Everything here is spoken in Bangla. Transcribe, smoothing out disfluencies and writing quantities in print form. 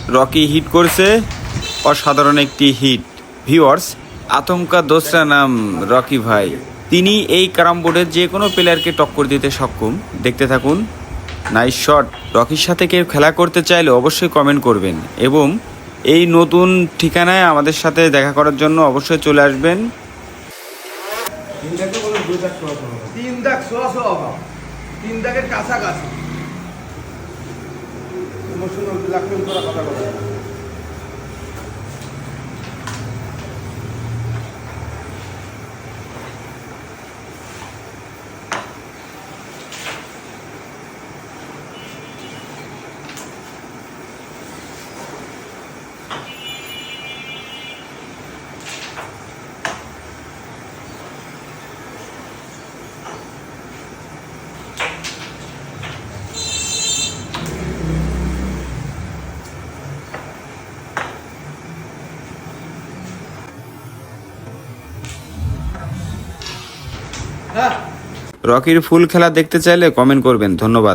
রকি হিট করছে অসাধারণ একটি হিট। ভিউয়ার্স, আতঙ্কা দোসরা নাম রকি ভাই, তিনি এই ক্যারাম বোর্ডের যে কোনো প্লেয়ারকে টক্কর দিতে সক্ষম। দেখতে থাকুন। Nice shot. রকির সাথে কেউ খেলা করতে চাইলে অবশ্যই কমেন্ট করবেন এবং এই নতুন ঠিকানায় আমাদের সাথে দেখা করার জন্য অবশ্যই চলে আসবেন। 3 দাগ 100 অভাব, 3 দাগের কাছাকাছি ইমোশনাল ব্ল্যাকমেল করা কথা বলে। রকির ফুল খেলা দেখতে চাইলে কমেন্ট করবেন। ধন্যবাদ।